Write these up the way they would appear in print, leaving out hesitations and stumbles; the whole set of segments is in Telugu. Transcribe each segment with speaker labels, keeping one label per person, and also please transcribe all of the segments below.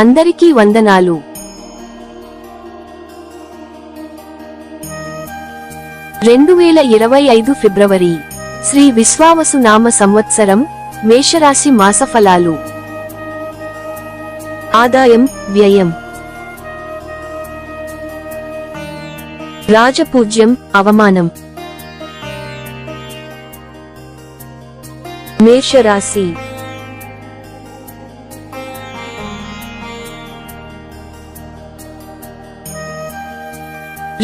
Speaker 1: అందరికీ వందనాలు. 2025 ఫిబ్రవరి శ్రీ విశ్వావసు నామ సంవత్సరం మేషరాశి మాసఫలాలు. ఆదాయం, వ్యయం. రాజపూజ్యం, అవమానం. మేషరాశి.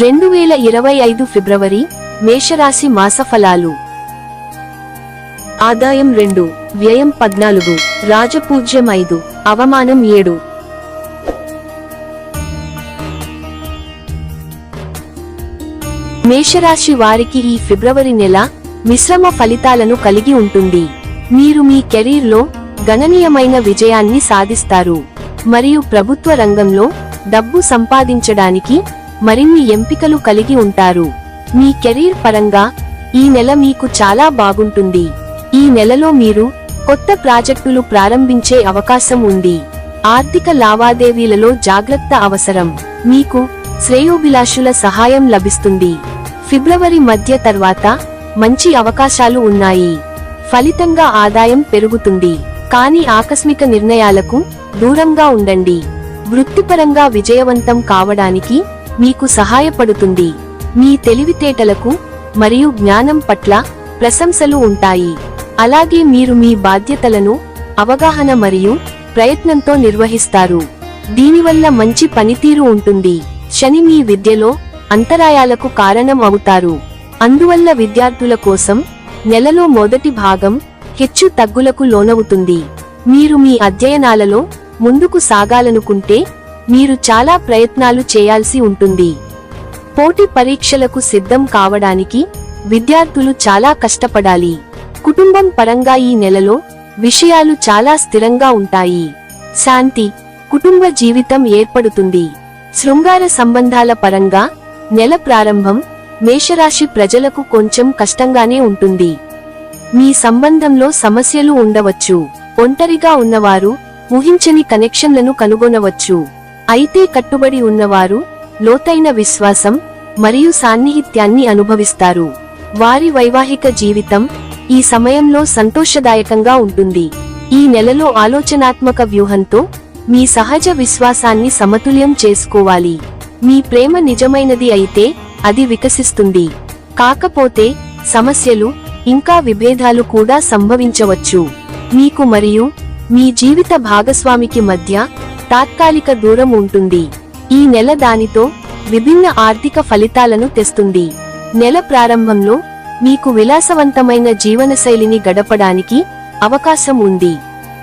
Speaker 1: రెండు 2025 ఫిబ్రవరి మేషరాశి మాసఫలాలు. ఆదాయం 2, వ్యయం 14, రాజపూజ్యం 5, అవమానం 7. మేషరాశి వారికి ఈ ఫిబ్రవరి నెల మిశ్రమ ఫలితాలను కలిగి ఉంటుంది. మీరు మీ కెరీర్లో గణనీయమైన విజయాన్ని సాధిస్తారు మరియు ప్రభుత్వ రంగంలో డబ్బు సంపాదించడానికి మరిన్ని ఎంపికలు కలిగి ఉంటారు. మీ కెరీర్ పరంగా ఈ నెల మీకు చాలా బాగుంటుంది. ఈ నెలలో మీరు కొత్త ప్రాజెక్టులు ప్రారంభించే అవకాశం ఉంది. ఆర్థిక లావాదేవీలలో జాగ్రత్త అవసరం. మీకు శ్రేయోభిలాషుల సహాయం లభిస్తుంది. ఫిబ్రవరి మధ్య తర్వాత మంచి అవకాశాలు ఉన్నాయి. ఫలితంగా ఆదాయం పెరుగుతుంది, కానీ ఆకస్మిక నిర్ణయాలకు దూరంగా ఉండండి. వృత్తిపరంగా విజయవంతం కావడానికి మీకు సహాయపడుతుంది. మీ తెలివితేటలకు మరియు జ్ఞానం పట్ల ప్రశంసలు ఉంటాయి. అలాగే మీరు మీ బాధ్యతలను అవగాహన మరియు ప్రయత్నంతో నిర్వహిస్తారు. దీనివల్ల మంచి పనితీరు ఉంటుంది. శని మీ విద్యలో అంతరాయాలకు కారణం అవుతారు. అందువల్ల విద్యార్థుల కోసం నెలలో మొదటి భాగం హెచ్చు తగ్గులకు లోనవుతుంది. మీరు మీ అధ్యయనాలలో ముందుకు సాగాలనుకుంటే మీరు చాలా ప్రయత్నాలు చేయాల్సి ఉంటుంది. పోటీ పరీక్షలకు సిద్ధం కావడానికి విద్యార్థులు చాలా కష్టపడాలి. కుటుంబం పరంగా ఈ నెలలో విషయాలు చాలా స్థిరంగా ఉంటాయి. శాంతి, కుటుంబ జీవితం ఏర్పడుతుంది. శృంగార సంబంధాల పరంగా నెల ప్రారంభం మేషరాశి ప్రజలకు కొంచెం కష్టంగానే ఉంటుంది. మీ సంబంధంలో సమస్యలు ఉండవచ్చు. ఒంటరిగా ఉన్నవారు ఊహించని కనెక్షన్లను కనుగొనవచ్చు. అయితే కట్టుబడి ఉన్నవారు లోతైన విశ్వాసం మరియు సాన్నిహిత్యాన్ని అనుభవిస్తారు. వారి వైవాహిక జీవితం ఈ సమయంలో సంతోషదాయకంగా ఉంటుంది. ఈ నెలలో ఆలోచనాత్మక వ్యూహంతో మీ సహజ విశ్వాసాన్ని సమతుల్యం చేసుకోవాలి. మీ ప్రేమ నిజమైనది అయితే అది వికసిస్తుంది. కాకపోతే సమస్యలు ఇంకా విభేదాలు కూడా సంభవించవచ్చు. మీకు మరియు మీ జీవిత భాగస్వామికి మధ్య తాత్కాలిక దూరం ఉంటుంది. ఈ నెల దానితో విభిన్న ఆర్థిక ఫలితాలను తెస్తుంది. నెల ప్రారంభంలో మీకు విలాసవంతమైన జీవనశైలిని గడపడానికి అవకాశం ఉంది,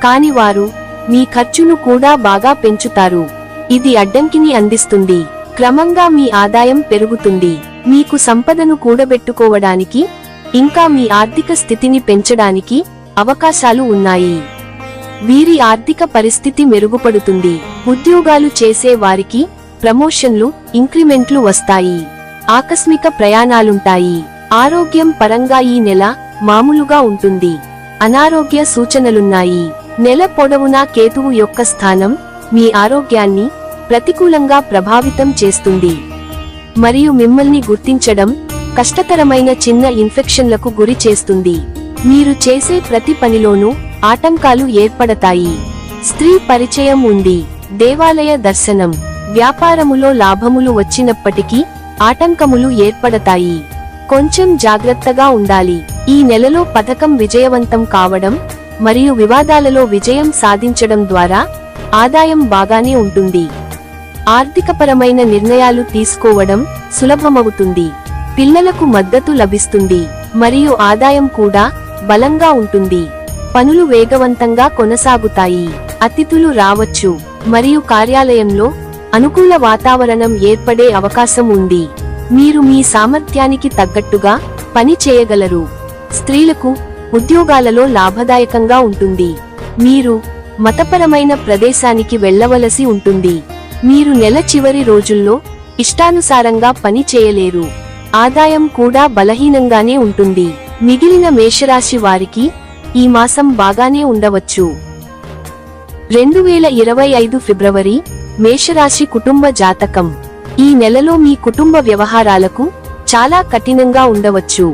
Speaker 1: కాని వారు మీ ఖర్చును కూడా బాగా పెంచుతారు. ఇది అడ్డంకిని అందిస్తుంది. క్రమంగా మీ ఆదాయం పెరుగుతుంది. మీకు సంపదను కూడబెట్టుకోవడానికి ఇంకా మీ ఆర్థిక స్థితిని పెంచడానికి అవకాశాలు ఉన్నాయి. వీరి ఆర్థిక పరిస్థితి మెరుగుపడుతుంది. ఉద్యోగాలు చేసే వారికి ప్రమోషన్లు, ఇంక్రిమెంట్లు వస్తాయి. ఆకస్మిక ప్రయాణాలుంటాయి. ఆరోగ్యం పరంగా ఈ నెల మామూలుగా ఉంటుంది. అనారోగ్య సూచనలున్నాయి. నెల పొడవునా కేతువు యొక్క స్థానం మీ ఆరోగ్యాన్ని ప్రతికూలంగా ప్రభావితం చేస్తుంది మరియు మిమ్మల్ని గుర్తించడం కష్టతరమైన చిన్న ఇన్ఫెక్షన్లకు గురి చేస్తుంది. మీరు చేసే ప్రతి పనిలోనూ ఆటంకాలు ఏర్పడతాయి. స్త్రీ పరిచయం ఉంది. దేవాలయ దర్శనం. వ్యాపారములో లాభములు వచ్చినప్పటికీ ఆటంకములు ఏర్పడతాయి. కొంచెం జాగ్రత్తగా ఉండాలి. ఈ నెలలో పథకం విజయవంతం కావడం మరియు వివాదాలలో విజయం సాధించడం ద్వారా ఆదాయం బాగానే ఉంటుంది. ఆర్థికపరమైన నిర్ణయాలు తీసుకోవడం సులభమవుతుంది. పిల్లలకు మద్దతు లభిస్తుంది మరియు ఆదాయం కూడా బలంగా ఉంటుంది. పనులు వేగవంతంగా కొనసాగుతాయి. అతిథులు రావచ్చు మరియు కార్యాలయంలో అనుకూల వాతావరణం ఏర్పడే అవకాశం ఉంది. మీరు మీ సామర్థ్యానికి తగ్గట్టుగా పని చేయగలరు. స్త్రీలకు ఉద్యోగాలలో లాభదాయకంగా ఉంటుంది. మీరు మతపరమైన ప్రదేశానికి వెళ్ళవలసి ఉంటుంది. మీరు నెల చివరి రోజుల్లో ఇష్టానుసారంగా పని చేయలేరు. ఆదాయం కూడా బలహీనంగానే ఉంటుంది. మిగిలిన మేషరాశి వారికి ఈ మాసం బాగానే ఉండవచ్చు. 2025 ఫిబ్రవరి మేషరాశి కుటుంబ జాతకం. ఈ నెలలో మీ కుటుంబ వ్యవహారాలకు చాలా కఠినంగా ఉండవచ్చు.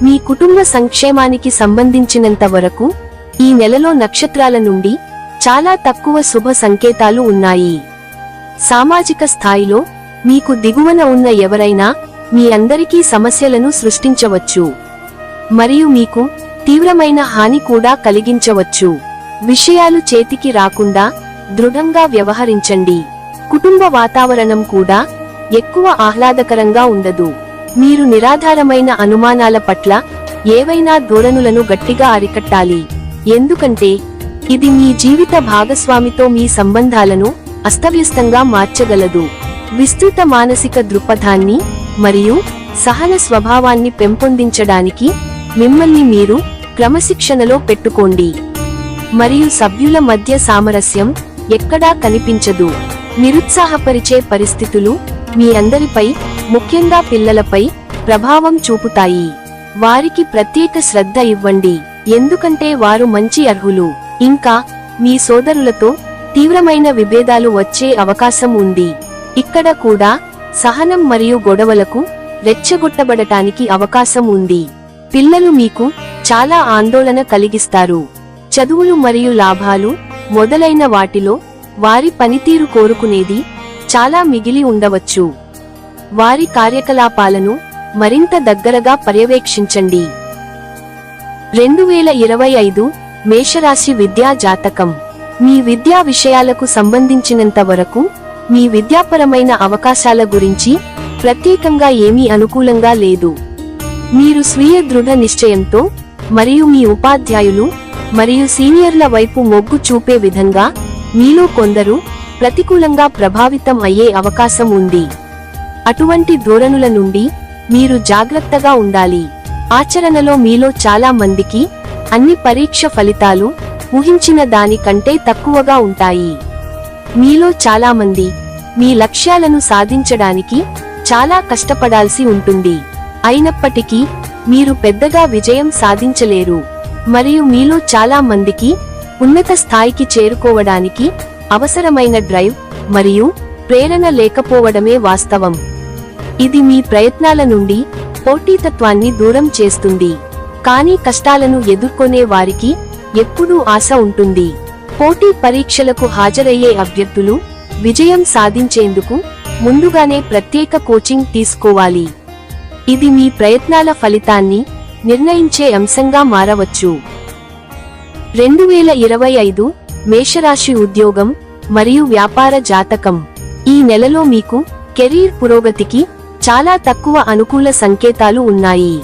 Speaker 1: మీ కుటుంబ సంక్షేమానికి సంబంధించినంత వరకు ఈ నెలలో నక్షత్రాల నుండి చాలా తక్కువ శుభ సంకేతాలు ఉన్నాయి. సామాజిక స్థాయిలో మీకు దిగువన ఉన్న ఎవరైనా మీ అందరికీ సమస్యలను సృష్టించవచ్చు మరియు మీకు తీవ్రమైన హాని కూడా కలిగించవచ్చు. విషయాలు చేతికి రాకుండా దృఢంగా వ్యవహరించండి. కుటుంబ వాతావరణం కూడా ఎక్కువ ఆహ్లాదకరంగా ఉండదు. మీరు నిరాధారమైన అనుమానాల పట్ల ఏవైనా ధోరణులను గట్టిగా అరికట్టాలి, ఎందుకంటే ఇది మీ జీవిత భాగస్వామితో మీ సంబంధాలను అస్తవ్యస్తంగా మార్చగలదు. విస్తృత మానసిక దృక్పథాన్ని మరియు సహన స్వభావాన్ని పెంపొందించడానికి మిమ్మల్ని మీరు క్రమశిక్షణలో పెట్టుకోండి మరియు సభ్యుల మధ్య సామరస్యం ఎక్కడా కనిపించదు. నిరుత్సాహపరిచే పరిస్థితులు మీ అందరిపై, ముఖ్యంగా పిల్లలపై ప్రభావం చూపుతాయి. వారికి ప్రత్యేక శ్రద్ధ ఇవ్వండి, ఎందుకంటే వారు మంచి అర్హులు. ఇంకా మీ సోదరులతో తీవ్రమైన విభేదాలు వచ్చే అవకాశం ఉంది. ఇక్కడ కూడా సహనం మరియు గొడవలకు రెచ్చగొట్టబడటానికి అవకాశం ఉంది. పిల్లలు మీకు చాలా ఆందోళన కలిగిస్తారు. చదువులు మరియు లాభాలు మొదలైన వాటిలో వారి పనితీరు కోరుకునేది చాలా మిగిలి ఉండవచ్చు. వారి కార్యకలాపాలను మరింత దగ్గరగా పర్యవేక్షించండి. 2025 మేషరాశి విద్యా జాతకం. మీ విద్యా విషయాలకు సంబంధించినంత వరకు మీ విద్యాపరమైన అవకాశాల గురించి ప్రత్యేకంగా ఏమీ అనుకూలంగా లేదు. మీరు స్వీయ దృఢ నిశ్చయంతో మరియు మీ ఉపాధ్యాయులు మరియు సీనియర్ల వైపు మొగ్గు చూపే విధంగా మీలో కొందరు ప్రతికూలంగా ప్రభావితం అయ్యే అవకాశం ఉంది. అటువంటి ధోరణుల నుండి మీరు జాగ్రత్తగా ఉండాలి. ఆచరణలో మీలో చాలా మందికి అన్ని పరీక్ష ఫలితాలు ఊహించిన దాని కంటే తక్కువగా ఉంటాయి. మీలో చాలా మంది మీ లక్ష్యాలను సాధించడానికి చాలా కష్టపడాల్సి ఉంటుంది. అయినప్పటికీ మీరు పెద్దగా విజయం సాధించలేరు మరియు మీలో చాలా మందికి ఉన్నత స్థాయికి చేరుకోవడానికి అవసరమైన డ్రైవ్ మరియు ప్రేరణ లేకపోవడమే వాస్తవం. ఇది మీ ప్రయత్నాల నుండి పోటీతత్వాన్ని దూరం చేస్తుంది. కానీ కష్టాలను ఎదుర్కొనే వారికి ఎప్పుడూ ఆశ ఉంటుంది. పోటీ పరీక్షలకు హాజరయ్యే అభ్యర్థులు విజయం సాధించేందుకు ముందుగానే ప్రత్యేక కోచింగ్ తీసుకోవాలి. ఇది మీ ప్రయత్నాల ఫలితాన్ని నిర్ణయించే అంశంగా మారవచ్చు. 2025 మేషరాశి ఉద్యోగం మరియు వ్యాపార జాతకం. ఈ నెలలో మీకు కెరీర్ పురోగతికి చాలా తక్కువ అనుకూల సంకేతాలు ఉన్నాయి.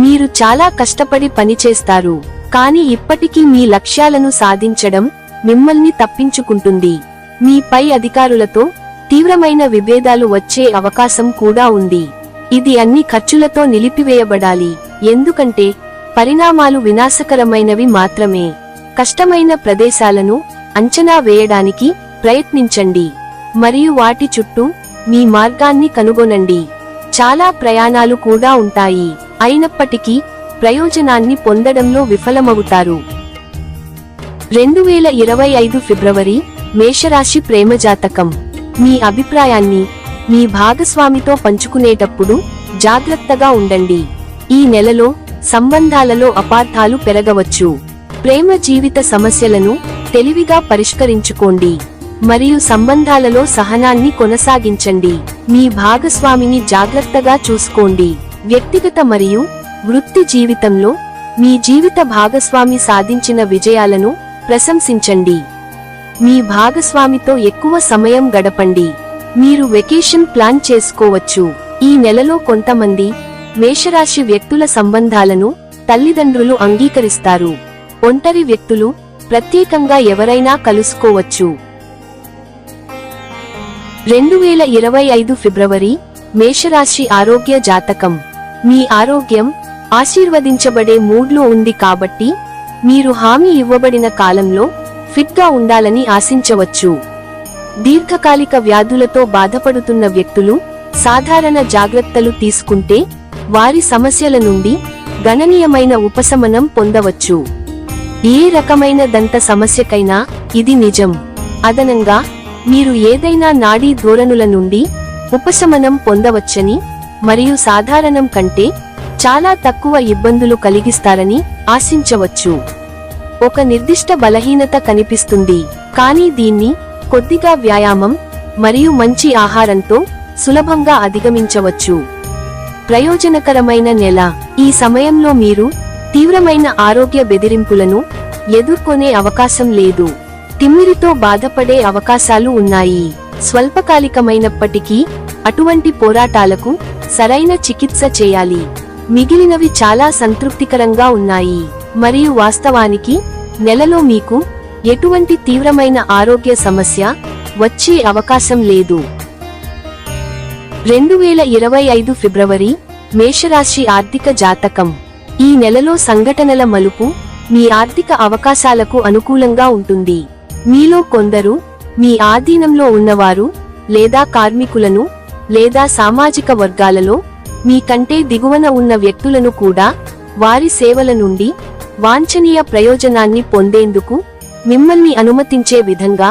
Speaker 1: మీరు చాలా కష్టపడి పనిచేస్తారు, కానీ ఇప్పటికీ మీ లక్ష్యాలను సాధించడం మిమ్మల్ని తప్పించుకుంటుంది. మీ పై అధికారులతో తీవ్రమైన విభేదాలు వచ్చే అవకాశం కూడా ఉంది. ఇది అన్ని ఖర్చులతో నిలిపివేయబడాలి, ఎందుకంటే పరిణామాలు వినాశకరమైనవి మాత్రమే. కష్టమైన ప్రదేశాలను అంచనా వేయడానికి ప్రయత్నించండి మరియు వాటి చుట్టూ మీ మార్గాన్ని కనుగొనండి. చాలా ప్రయాణాలు కూడా ఉంటాయి, అయినప్పటికీ ప్రయోజనాన్ని పొందడంలో విఫలమవుతారు. 2025 ఫిబ్రవరి మేషరాశి ప్రేమ జాతకం. మీ అభిప్రాయాన్ని మీ భాగస్వామితో పంచుకునేటప్పుడు జాగ్రత్తగా ఉండండి. ఈ నెలలో సంబంధాలలో అపార్థాలు పెరగవచ్చు. ప్రేమ జీవిత సమస్యలను తెలివిగా పరిష్కరించుకోండి మరియు సంబంధాలలో సహనాన్ని కొనసాగించండి. మీ భాగస్వామిని జాగ్రత్తగా చూసుకోండి. వ్యక్తిగత మరియు వృత్తి జీవితంలో మీ జీవిత భాగస్వామి సాధించిన విజయాలను ప్రశంసించండి. మీ భాగస్వామితో ఎక్కువ సమయం గడపండి. మీరు వెకేషన్ ప్లాన్ చేసుకోవచ్చు. ఈ నెలలో కొంతమంది మేషరాశి వ్యక్తుల సంబంధాలను తల్లిదండ్రులు అంగీకరిస్తారు. ఒంటరి వ్యక్తులు ప్రత్యేకంగా ఎవరైనా కలుసుకోవచ్చు. 2025 ఫిబ్రవరి మేషరాశి ఆరోగ్య జాతకం. మీ ఆరోగ్యం ఆశీర్వదించబడే మూడ్లో ఉంది కాబట్టి మీరు హామీ ఇవ్వబడిన కాలంలో ఫిట్గా ఉండాలని ఆశించవచ్చు. దీర్ఘకాలిక వ్యాధులతో బాధపడుతున్న వ్యక్తులు సాధారణ జాగ్రత్తలు తీసుకుంటే వారి సమస్యల నుండి గణనీయమైన ఉపశమనం పొందవచ్చు. ఏ రకమైన దంత సమస్యకైనా ఇది నిజం. అదనంగా మీరు ఏదైనా నాడీ ధోరణుల నుండి ఉపశమనం పొందవచ్చని మరియు సాధారణం కంటే చాలా తక్కువ ఇబ్బందులు కలిగిస్తారని ఆశించవచ్చు. ఒక నిర్దిష్ట బలహీనత కనిపిస్తుంది, కానీ దీన్ని కొద్దిగా వ్యాయామం మరియు మంచి ఆహారంతో సులభంగా అధిగమించవచ్చు. ప్రయోజనకరమైన నెల. ఈ సమయంలో మీరు తీవ్రమైన ఆరోగ్య బెదిరింపులను ఎదుర్కొనే అవకాశం లేదు. తిమ్మిరితో బాధపడే అవకాశాలు ఉన్నాయి. స్వల్పకాలికమైనప్పటికీ అటువంటి పోరాటాలకు సరైన చికిత్స చేయాలి. మిగిలినవి చాలా సంతృప్తికరంగా ఉన్నాయి మరియు వాస్తవానికి నెలలో మీకు ఎటువంటి తీవ్రమైన ఆరోగ్య సమస్య వచ్చే అవకాశం లేదు. 2025 ఫిబ్రవరి మేషరాశి ఆర్థిక జాతకం. ఈ నెలలో సంఘటనల మలుపు మీ ఆర్థిక అవకాశాలకు అనుకూలంగా ఉంటుంది. మీలో కొందరు మీ ఆధీనంలో ఉన్నవారు లేదా కార్మికులను లేదా సామాజిక వర్గాలలో మీ కంటే దిగువన ఉన్న వ్యక్తులను కూడా వారి సేవల నుండి వాంఛనీయ ప్రయోజనాన్ని పొందేందుకు మిమ్మల్ని అనుమతించే విధంగా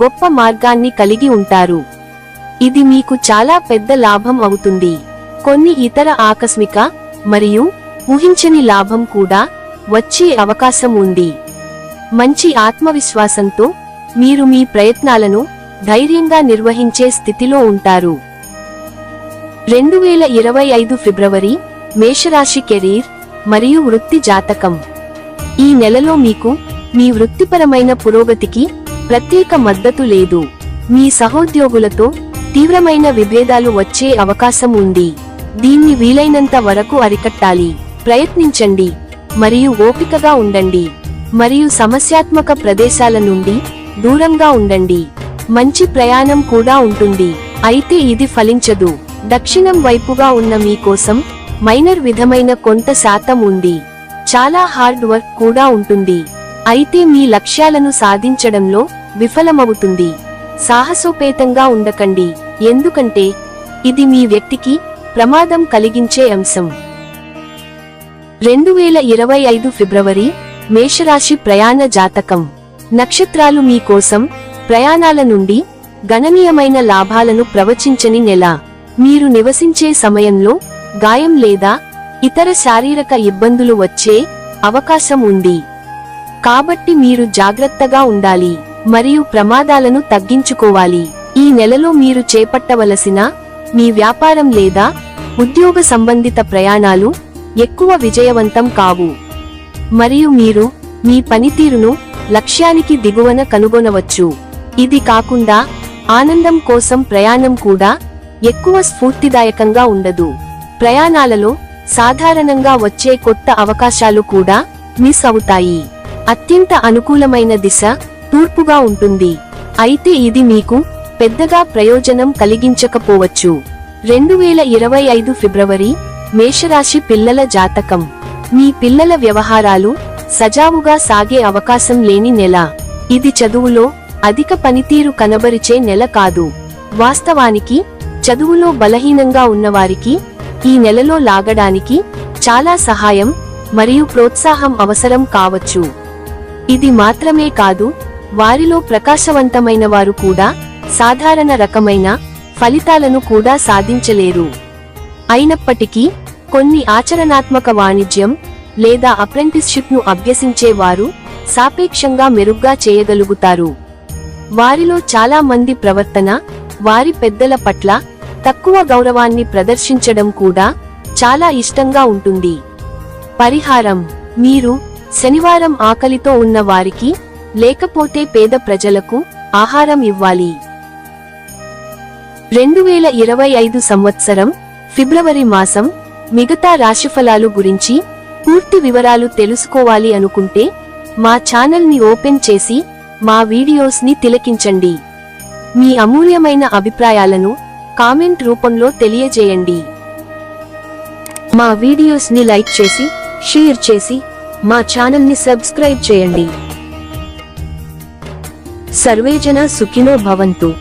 Speaker 1: గొప్ప మార్గాన్ని కలిగి ఉంటారు. ఇది మీకు చాలా పెద్ద లాభం అవుతుంది. కొన్ని ఇతర ఆకస్మిక మరియు ఊహించని లాభం కూడా వచ్చే అవకాశం ఉంది. మంచి ఆత్మవిశ్వాసంతో మీరు మీ ప్రయత్నాలను ధైర్యంగా నిర్వహించే స్థితిలో ఉంటారు. 2025 ఫిబ్రవరి మేషరాశి కెరీర్ మరియు వృత్తి జాతకం. ఈ నెలలో మీకు మీ వృత్తిపరమైన పురోగతికి ప్రత్యేక మద్దతు లేదు. మీ సహోద్యోగులతో తీవ్రమైన విభేదాలు వచ్చే అవకాశం ఉంది. దీన్ని వీలైనంత వరకు అరికట్టాలి. ప్రయత్నించండి మరియు ఓపికగా ఉండండి మరియు సమస్యాత్మక ప్రదేశాల నుండి దూరంగా ఉండండి. మంచి ప్రయాణం కూడా ఉంటుంది, అయితే ఇది ఫలించదు. దక్షిణం వైపుగా ఉన్న మీ కోసం మైనర్ విధమైన కొంత శాతం ఉంది. చాలా హార్డ్ వర్క్ కూడా ఉంటుంది, అయితే మీ లక్ష్యాలను సాధించడంలో విఫలమవుతుంది. సాహసోపేతంగా ఉండకండి, ఎందుకంటే ఇది మీ వ్యక్తికి ప్రమాదం కలిగించే అంశం. 2025 ఫిబ్రవరి మేషరాశి ప్రయాణ జాతకం. నక్షత్రాలు మీ కోసం ప్రయాణాల నుండి గణనీయమైన లాభాలను ప్రవచించని నెల. మీరు నివసించే సమయంలో గాయం లేదా ఇతర శారీరక ఇబ్బందులు వచ్చే అవకాశం ఉంది, కాబట్టి మీరు జాగ్రత్తగా ఉండాలి మరియు ప్రమాదాలను తగ్గించుకోవాలి. ఈ నెలలో మీరు చేపట్టవలసిన మీ వ్యాపారం లేదా ఉద్యోగ సంబంధిత ప్రయాణాలు ఎక్కువ విజయవంతం కావు మరియు మీరు మీ పనితీరును లక్ష్యానికి దిగువన కనుగొనవచ్చు. ఇది కాకుండా ఆనందం కోసం ప్రయాణం కూడా ఎక్కువ స్ఫూర్తిదాయకంగా ఉండదు. ప్రయాణాలలో సాధారణంగా వచ్చే కొత్త అవకాశాలు కూడా మిస్ అవుతాయి. అత్యంత అనుకూలమైన దిశ తూర్పుగా ఉంటుంది, అయితే ఇది మీకు పెద్దగా ప్రయోజనం కలిగించకపోవచ్చు. 2025 ఫిబ్రవరి మేషరాశి పిల్లల జాతకం. మీ పిల్లల వ్యవహారాలు సజావుగా సాగే అవకాశం లేని నెల. ఇది చదువులో అధిక పనితీరు కనబరిచే నెల కాదు. వాస్తవానికి చదువులో బలహీనంగా ఉన్నవారికి ఈ నెలలో లాగడానికి చాలా సహాయం మరియు ప్రోత్సాహం అవసరం కావచ్చు. ఇది మాత్రమే కాదు, వారిలో ప్రకాశవంతమైన వారు కూడా సాధారణ రకమైన ఫలితాలను కూడా సాధించలేరు. అయినప్పటికీ కొన్ని ఆచరణాత్మక వాణిజ్యం లేదా అప్రెంటిస్షిప్ను అభ్యసించే వారు సాపేక్షంగా మెరుగ్గా చేయగలుగుతారు. వారిలో చాలా మంది ప్రవర్తన వారి పెద్దల పట్ల తక్కువ గౌరవాన్ని ప్రదర్శించడం కూడా చాలా ఇష్టంగా ఉంటుంది. పరిహారం: మీరు శనివారం ఆకలితో ఉన్న వారికి లేకపోతే పేద ప్రజలకు ఆహారం ఇవ్వాలి. 2025 సంవత్సరం ఫిబ్రవరి మాసం మిగతా రాశిఫలాలు గురించి పూర్తి వివరాలు తెలుసుకోవాలి అనుకుంటే మా ఛానల్ ని ఓపెన్ చేసి మా వీడియోస్ ని తిలకించండి. మీ అమూల్యమైన అభిప్రాయాలను కామెంట్ రూపంలో తెలియజేయండి. మా వీడియోస్ ని లైక్ చేసి షేర్ చేసి మా ఛానల్ ని సబ్స్క్రైబ్ చేయండి. సర్వేజన సుఖినో భవంతు.